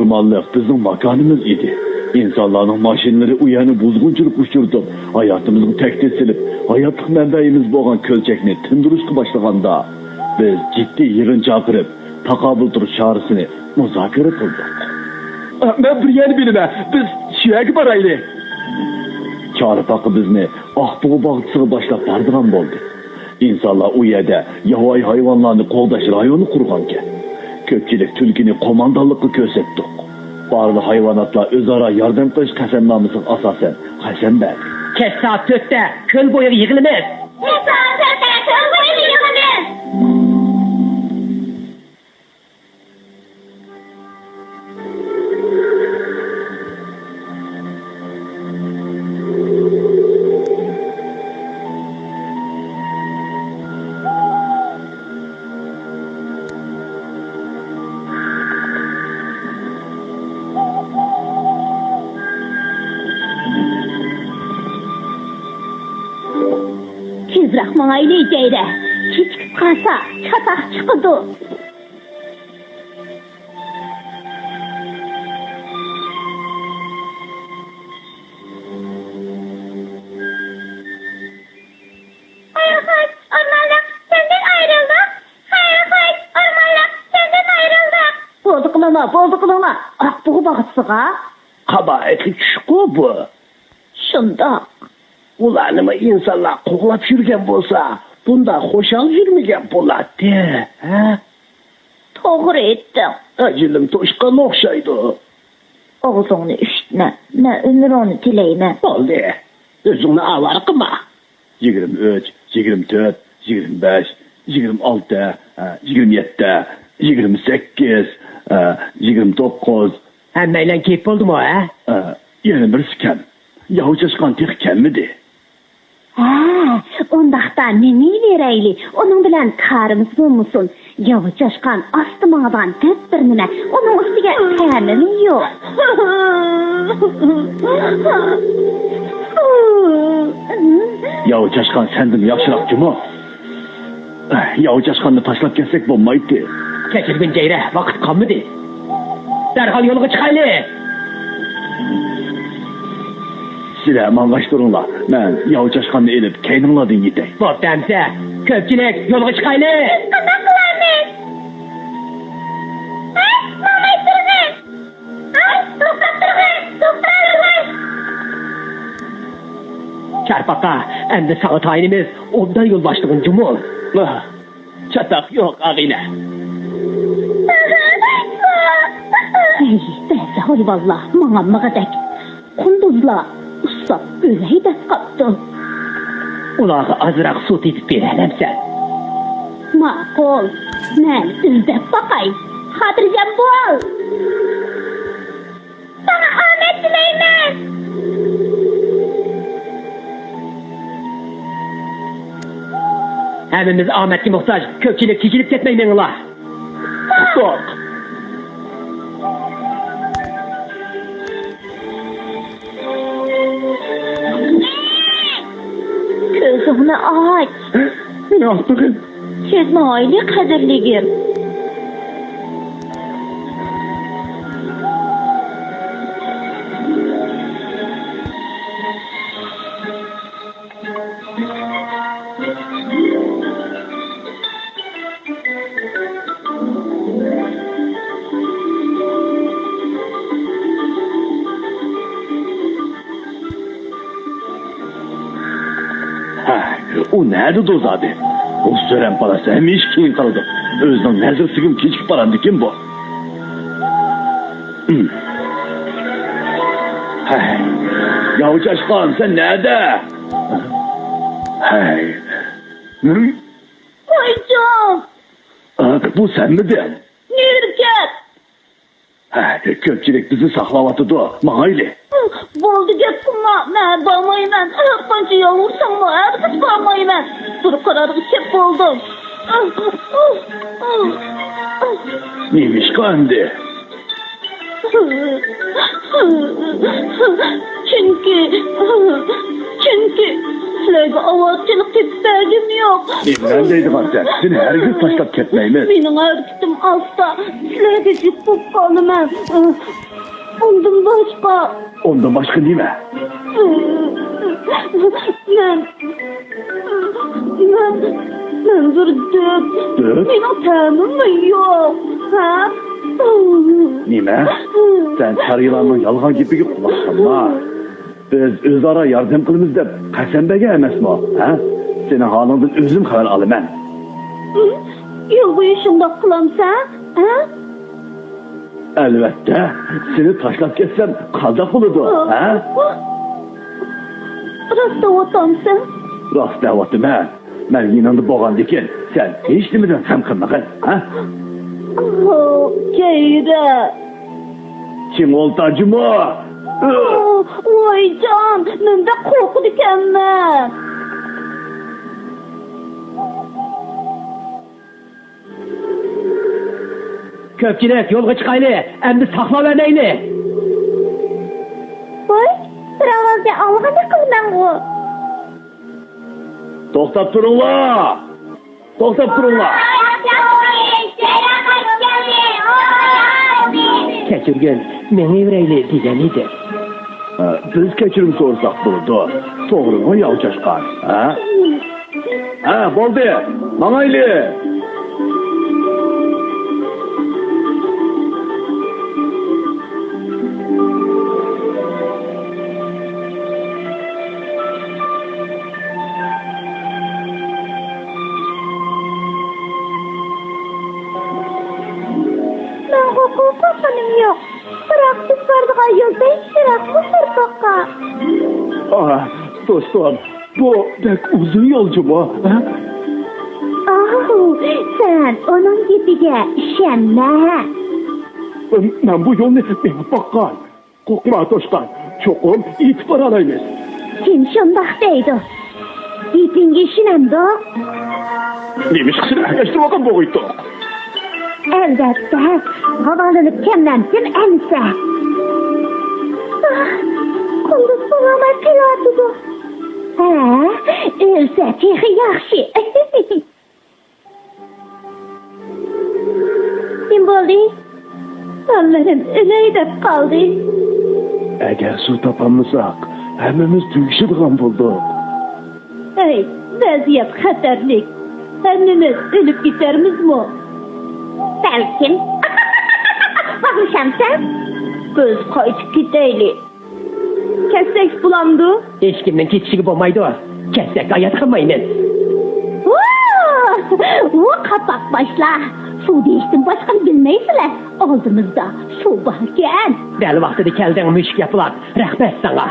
Ormanlık bizim makanımız idi. İnsanların maşinleri uyanı buzgunçuluk uçurdup, hayatımızı tehdit silip, hayatlık menbeimiz boğan kölçekni tındırışkı başlaganda, biz ciddi yığın çakırıp, takabül duruş çağrısını muzakere kıldık. Ben bir yeni bilime, biz şiyagi baraylı. Çağrı pakı bizni Akbuğu bağıtısıga başlap bardıgan boldu. İnsanlar u yerde yavay hayvanlarını koldaş rayonu kurganken, köpçilik tülkini komandanlıklı kösettik. Barlı hayvanatlar özara yardım kılış kasemnamızın asasen kasem verdi. Kes saat 4'te köl boyu yığılımız. Tezroq mangayli deydi. Kechikib qolsa chatoq chiqadi. Ormanlık senden ayrıldı. Hayır, ormanlık senden ayrıldı. Boldu qılama. Akbuğu bağıtsıga. Kaba etlik şuku bu. Şunda. Ulanımı insanlar koklap yürgen bolsa, bunda hoşal yürmegen bolat de. Toğru ettin. Acılım toşkan okşaydı. Ağzını üstüne. Ne ömür onu dileyme. Oldu. Özünü avar kıma. 23, 24, 25, 26, 27, 28, 29, Hemmeyle keyif oldu mu ha? yeni bir sikem. Yahu çalışkan tek kemmidi. Ondaqdan nemi vereyli? Onun bilen karımız bulmusun. Yavu coşkan astı mağdan dört bir nime. Onun üstüge kemmimi yok. Yahu çalışkan sendin yaxşırak cuma. Yahu çalışkanını taşlap kessek bolmaydı. Keçirgin ceyre vakit kalmadı. Derhal yolga çıkaylı. Sizler mangaştırınlar. Ben yahu çalışkanını elip keynimladın yitey. Bop demse köpçülük yolga çıkaylı. Qanday qilamiz? Mamay turg'in. To'xtab turg'in. Çarpakka endi sağı tayinimiz ondan yol başlığın cumhur. Çatak yok ağine. Bəzi hayvallar mağa mağadak. Kunduzlar ıslap öley de qaptı. Ulağı azırak su tepip verelim sen. Ma'qul. Men izlab baqay. Xotirjam bo'l. Sana omad tilayman. Hemimiz Ahmet'e muhtaç. Köpçülük çekilip ketmeyin ula. Sok. Gözünü aç. Ne yaptın? Sezme aile kadirligim. O nerede dozadı? O sören parası hem iş keyin kaldı. Özden nerede sıkım keçip parandı kim bu? Yahu çalışkan sen nerede? Koycum. Bu sen miydin? Nürket. Köpçülük bizi saklavatıdı. Mahayli. Boldu gep kuma. Ben barmayman. Kanca yavursan mı? Erkes barmayman. Dur kararı kep boldum. Neymiş kandı? Çünkü Sizlerge avatçılık tepsegim yok. Ben deydiğin sen. Seni her gün taşlap ketmeyimiz. Menin hareketim asla. Sizlerge yük bulup kalıman. Ondan başka. Ondan başka değil mi? Ben durdum. Dört? Benim tanım mı yok? Ha? Nime? Sen sarı yılanın yalgan gibi kulak salma. Biz özara yardım kılımız dep Kasembe'ge emes mi o? Ha? Senin halından özüm karar alımen. Yıl boyu şundak kılamsa? Ha? Elbette. Seni taşlap ketsem kaldak olurdu. Ha? Rasta otamsın. Rast davatım ha. Ben inandı boğan diken. Sen hiç demeden hem kılmakın. Ha? Keyre. Kim oltacı mı? Vay can, ben de korku dikenmem. Köpçülük yolga çıkaylı. Emdi sakla vermeyli. Vay, sıravazda Allah'a kılman o. Toktap durunla. Toktap durunla. Keçirgen meni yüreğli diyenidir. Biz keçirim sorsak buldu. Soğurun yavcaşkan. Ha? Ha, boldu. Manaylı. Ben korkanım yok. Bırak dışarıda yolda iştirak bu sırtaka. Ah, dostum. Bu pek uzun yolcu mu? Ha? Sen onun gibiye işenme. Ben bu yolunu bakkan. Korkma dostum. Çokum itibar alayız. Kim şundak deydi? İpin işinem de. Neymiş kısır? Eştir bakan boğuydu. Elbette. Havalanıp kemlensin ense. Kunduz bulama pilatıdı. Ölse tehi yaxşı. Kim boldu? Onların öleyi de kaldı. Eğer su tapamızsak, hemimiz tüyüşüdüğün bulduk. Hey, vaziyet xatarlik. Hemimiz ölüp giderimiz mi? Belki. Bakmışam sen. Göz koyup gideyli. Kessek bulandı. Hiç kimden keçişi olmaydı o. Kessek ayatamayın. O kapak başla. Su değiştim başkanı bilmeysiler. Oldumuzda su varken. Deli vaxtıdır keldin müşk yapılan. Rəhmət sana.